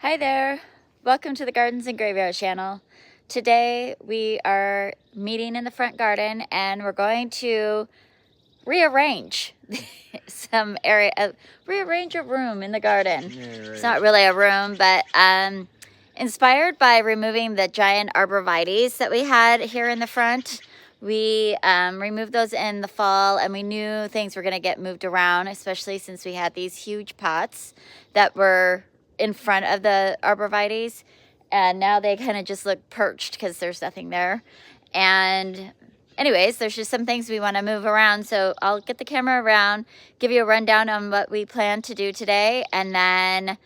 Hi there, welcome to the Gardens and Graveyard channel. Today we are meeting in the front garden and we're going to rearrange some area, rearrange a room in the garden. Yeah, right. It's not really a room, but inspired by removing the giant arborvitaes that we had here in the front. We removed those in the fall and we knew things were going to get moved around, especially since we had these huge pots that were in front of the arborvitaes, and now they kind of just look perched because there's nothing there. And anyways, there's just some things we want to move around, so I'll get the camera around, give you a rundown on what we plan to do today, and then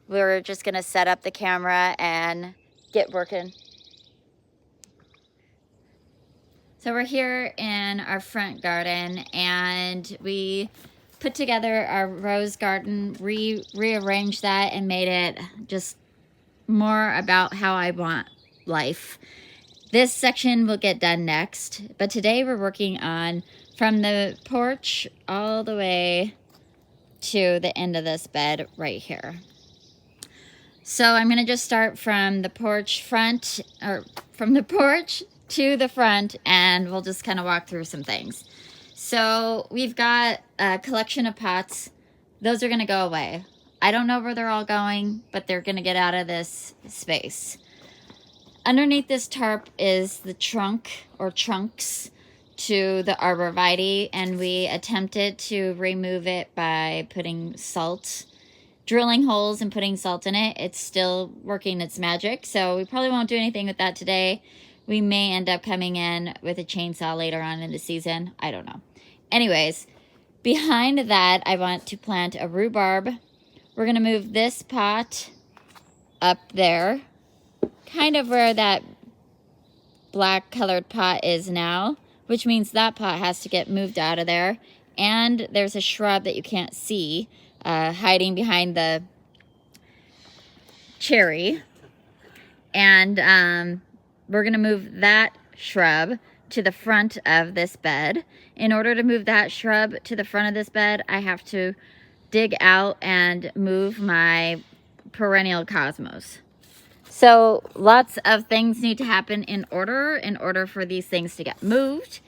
we're just gonna set up the camera and get working. So we're here in our front garden and we put together our rose garden, rearranged that and made it just more about how I want life. This section will get done next, but today we're working on from the porch all the way to the end of this bed right here. So I'm gonna just start from the porch front, or from the porch to the front, and we'll just kind of walk through some things. So we've got a collection of pots. Those are gonna go away. I don't know where they're all going, but they're gonna get out of this space. Underneath this tarp is the trunk or trunks to the arborvitae, and we attempted to remove it by putting salt, drilling holes and putting salt in it. It's still working its magic, so we probably won't do anything with that today. We may end up coming in with a chainsaw later on in the season. I don't know. Anyways, behind that, I want to plant a rhubarb. We're going to move this pot up there, kind of where that black colored pot is now, which means that pot has to get moved out of there. And there's a shrub that you can't see hiding behind the cherry. And we're going to move that shrub to the front of this bed. In order to move that shrub to the front of this bed, I have to dig out and move my perennial cosmos. So lots of things need to happen in order for these things to get moved.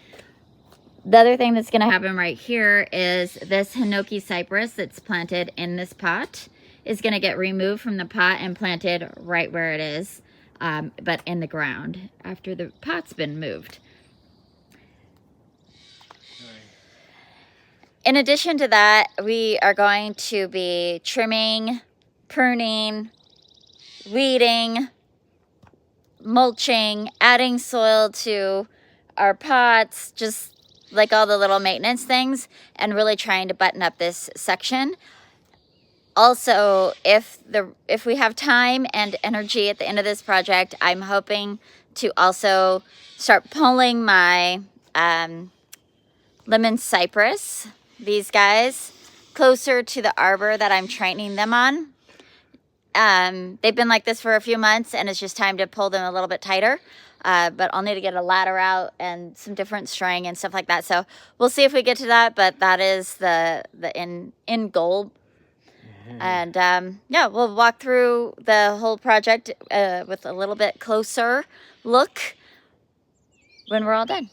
The other thing that's going to happen right here is this hinoki cypress that's planted in this pot is going to get removed from the pot and planted right where it is, but in the ground after the pot's been moved. In addition to that, we are going to be trimming, pruning, weeding, mulching, adding soil to our pots, just like all the little maintenance things, and really trying to button up this section. Also, if we have time and energy at the end of this project, I'm hoping to also start pulling my lemon cypress, these guys, closer to the arbor that I'm training them on. They've been like this for a few months and it's just time to pull them a little bit tighter. But I'll need to get a ladder out and some different string and stuff like that. So we'll see if we get to that, but that is the end goal. And yeah, we'll walk through the whole project with a little bit closer look when we're all done.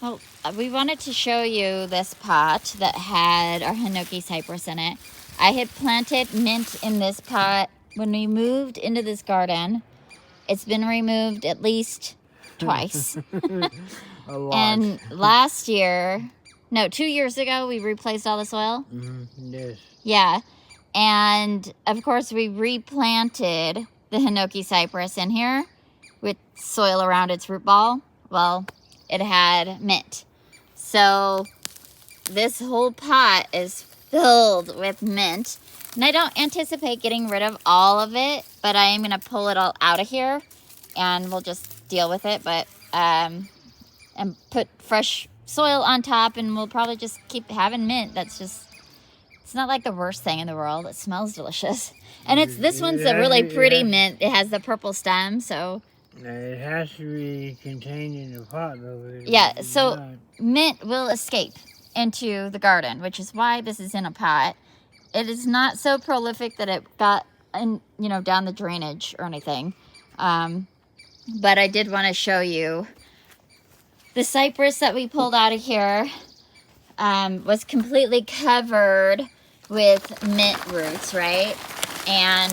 Well, we wanted to show you this pot that had our Hinoki cypress in it. I had planted mint in this pot when we moved into this garden. It's been removed at least twice. A lot. And last year, no, 2 years ago, we replaced all the soil. Yes. Yeah. And of course, we replanted the Hinoki cypress in here with soil around its root ball. Well, it had mint. So this whole pot is filled with mint. And I don't anticipate getting rid of all of it, but I am going to pull it all out of here and we'll just deal with it. But, and put fresh soil on top and we'll probably just keep having mint. That's just, it's not like the worst thing in the world. It smells delicious. And this one's a really pretty mint. It has the purple stem, so. It has to be contained in the pot, though. Yeah, so mint will escape into the garden, which is why this is in a pot. It is not so prolific that it got in, down the drainage or anything. But I did want to show you the cypress that we pulled out of here was completely covered with mint roots, right? And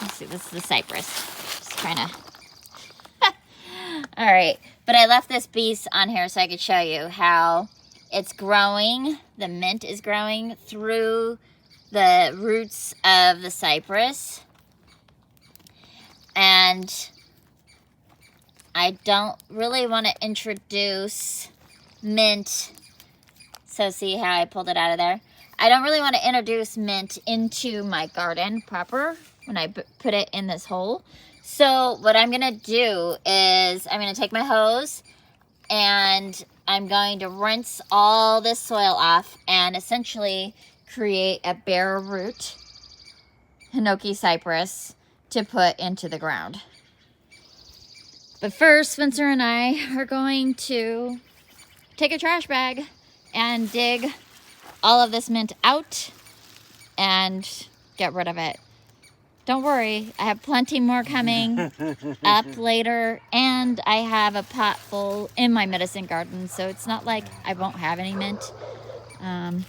let's see, this is the cypress. Just trying to. All right, but I left this piece on here so I could show you how it's growing. The mint is growing through the roots of the cypress. And I don't really want to introduce mint. So see how I pulled it out of there? I don't really want to introduce mint into my garden proper when I put it in this hole. So what I'm going to do is I'm going to take my hose and I'm going to rinse all this soil off and essentially create a bare root Hinoki cypress to put into the ground. But first, Spencer and I are going to take a trash bag and dig all of this mint out and get rid of it. Don't worry, I have plenty more coming up later, and I have a pot full in my medicine garden, so it's not like I won't have any mint. And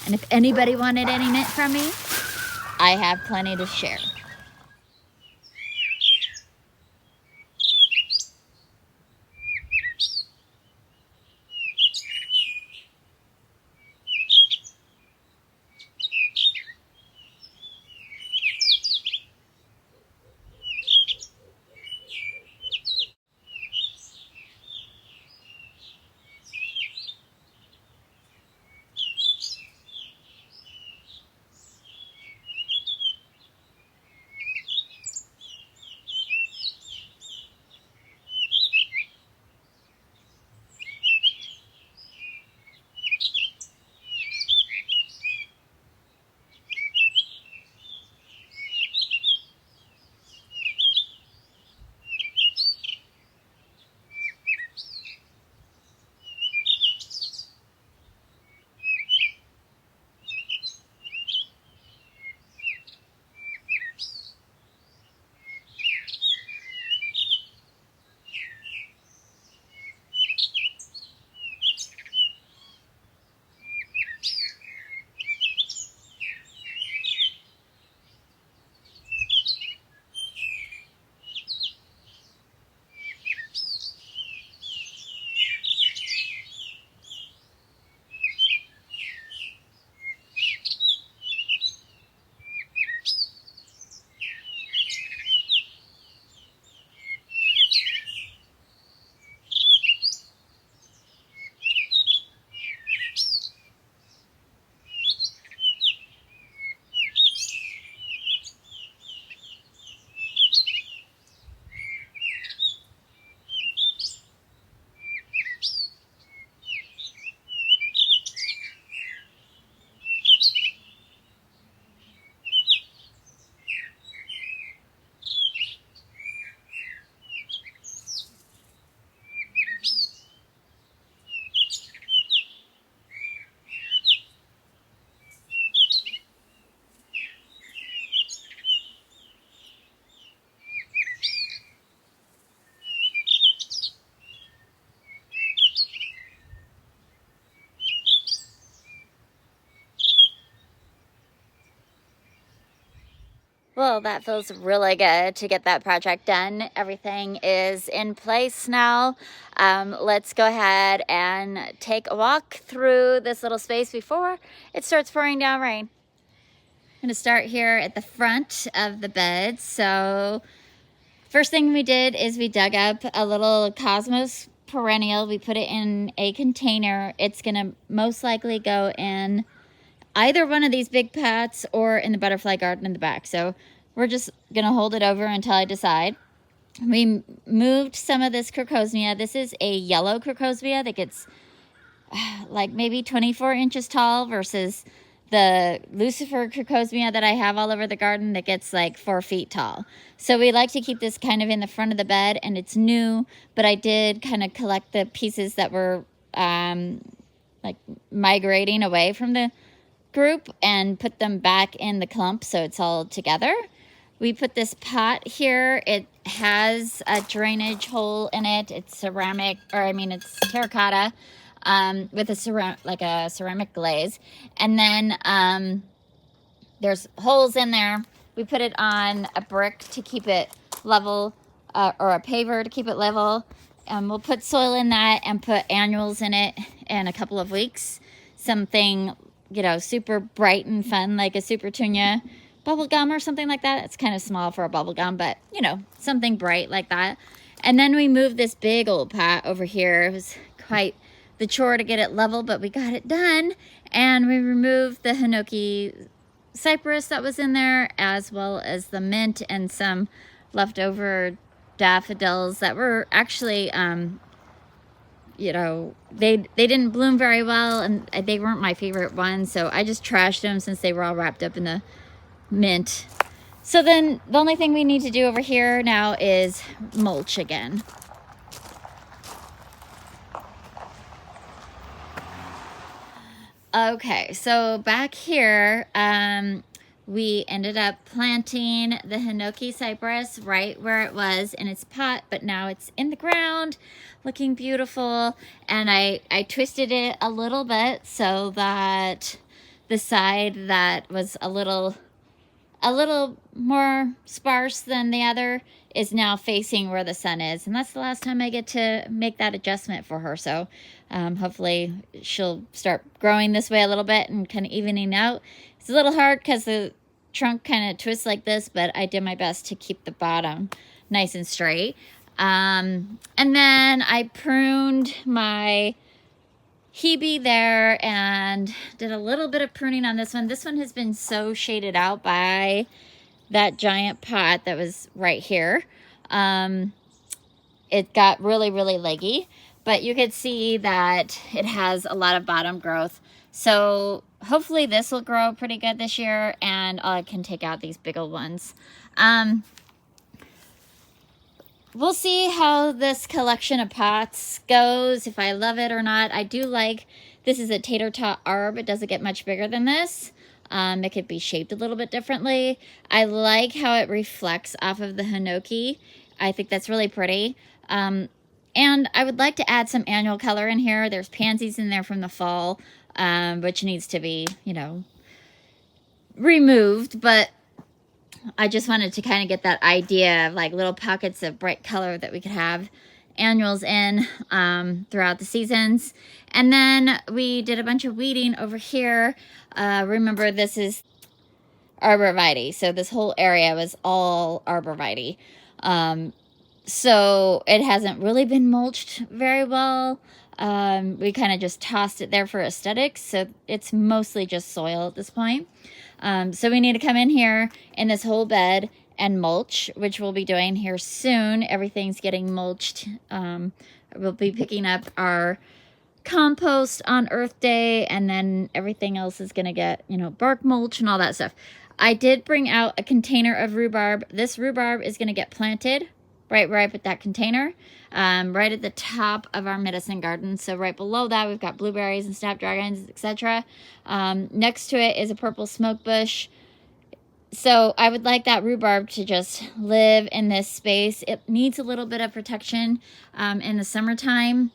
if anybody wanted any mint from me, I have plenty to share. Well, that feels really good to get that project done. Everything is in place now. Let's go ahead and take a walk through this little space before it starts pouring down rain. I'm going to start here at the front of the bed. So first thing we did is we dug up a little Cosmos perennial. We put it in a container. It's going to most likely go in either one of these big pots or in the butterfly garden in the back. So we're just gonna hold it over until I decide. We moved some of this crocosmia. This is a yellow crocosmia that gets like maybe 24 inches tall versus the Lucifer crocosmia that I have all over the garden that gets like 4 feet tall. So we like to keep this kind of in the front of the bed, and it's new, but I did kind of collect the pieces that were like migrating away from the group and put them back in the clump so it's all together. We put this pot here. It has a drainage hole in it. It's ceramic, or I mean it's terracotta with a ceramic glaze. And then there's holes in there. We put it on a brick to keep it level, or a paver to keep it level. We'll put soil in that and put annuals in it in a couple of weeks. Something, you know, super bright and fun, like a Super Tunia bubble gum or something like that. It's kind of small for a bubble gum, but you know, something bright like that. And then we moved this big old pot over here. It was quite the chore to get it level, but we got it done. And we removed the Hinoki cypress that was in there, as well as the mint and some leftover daffodils that were actually you know, they didn't bloom very well, and they weren't my favorite ones, so I just trashed them since they were all wrapped up in the mint. So then the only thing we need to do over here now is mulch again. Okay, so back here, we ended up planting the Hinoki cypress right where it was in its pot, but now it's in the ground, looking beautiful. And I twisted it a little bit so that the side that was a little more sparse than the other is now facing where the sun is. And that's the last time I get to make that adjustment for her. So hopefully she'll start growing this way a little bit and kind of evening out. It's a little hard because the trunk kind of twists like this, but I did my best to keep the bottom nice and straight. And then I pruned my Hebe there and did a little bit of pruning on this one. This one has been so shaded out by that giant pot that was right here. It got really, really leggy, but you could see that it has a lot of bottom growth. So hopefully this will grow pretty good this year, and I can take out these big old ones. We'll see how this collection of pots goes, if I love it or not. I do like, this is a tater tot arb. It doesn't get much bigger than this. It could be shaped a little bit differently. I like how it reflects off of the Hinoki. I think that's really pretty. And I would like to add some annual color in here. There's pansies in there from the fall, which needs to be, you know, removed, but I just wanted to kind of get that idea of like little pockets of bright color that we could have annuals in throughout the seasons. And then we did a bunch of weeding over here. Remember, this is arborvitae, so this whole area was all arborvitae. So it hasn't really been mulched very well. We kind of just tossed it there for aesthetics, so it's mostly just soil at this point. So we need to come in here in this whole bed and mulch, which we'll be doing here soon. Everything's getting mulched. We'll be picking up our compost on Earth Day, and then everything else is going to get, you know, bark mulch and all that stuff. I did bring out a container of rhubarb. This rhubarb is going to get planted right where I put that container, right at the top of our medicine garden. So right below that, we've got blueberries and snapdragons, etc. Next to it is a purple smoke bush. So I would like that rhubarb to just live in this space. It needs a little bit of protection in the summertime,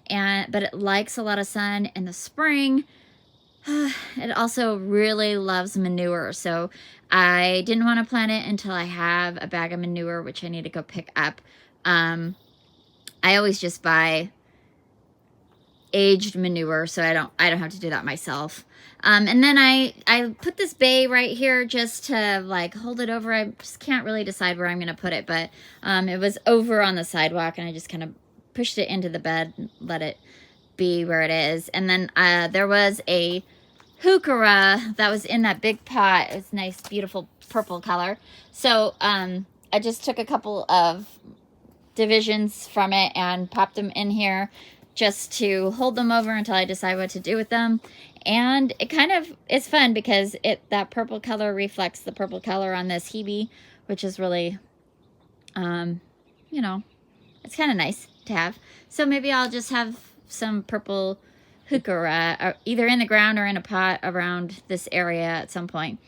but it likes a lot of sun in the spring. It also really loves manure, so I didn't want to plant it until I have a bag of manure, which I need to go pick up. I always just buy aged manure, so I don't have to do that myself. And then I put this bay right here just to like hold it over. I just can't really decide where I'm gonna put it, but it was over on the sidewalk, and I just kind of pushed it into the bed and let it be where it is. And then there was a heuchera that was in that big pot. It was nice, beautiful purple color. So I just took a couple of divisions from it and popped them in here just to hold them over until I decide what to do with them. And it kind of is fun because that purple color reflects the purple color on this hebe, which is really, you know, it's kind of nice to have. So maybe I'll just have some purple heuchera either in the ground or in a pot around this area at some point.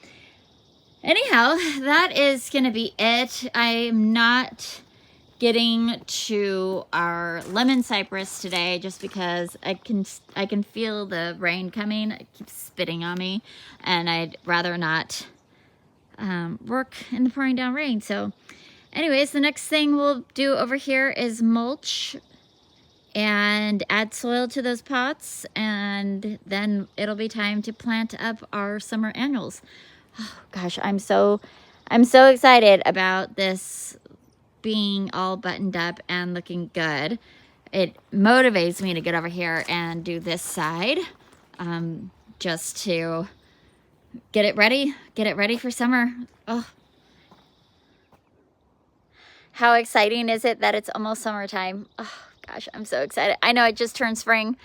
Anyhow, that is going to be it. I'm not getting to our lemon cypress today just because I can feel the rain coming. It keeps spitting on me, and I'd rather not work in the pouring down rain. So anyways, the next thing we'll do over here is mulch and add soil to those pots, and then it'll be time to plant up our summer annuals. Oh gosh, I'm so excited about this being all buttoned up and looking good. It motivates me to get over here and do this side, just to get it ready for summer. Oh, how exciting is it that it's almost summertime? Oh gosh, I'm so excited. I know it just turned spring.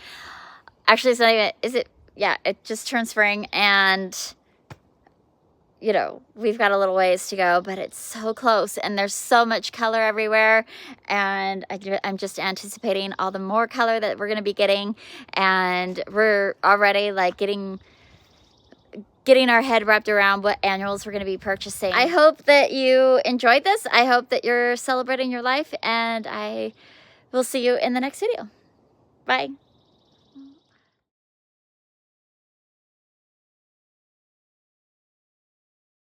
Actually, it's not even, is it? Yeah, it just turned spring, and you know, we've got a little ways to go, but it's so close, and there's so much color everywhere, and I'm just anticipating all the more color that we're going to be getting, and we're already like getting our head wrapped around what annuals we're going to be purchasing. I hope that you enjoyed this. I hope that you're celebrating your life, and I will see you in the next video. Bye.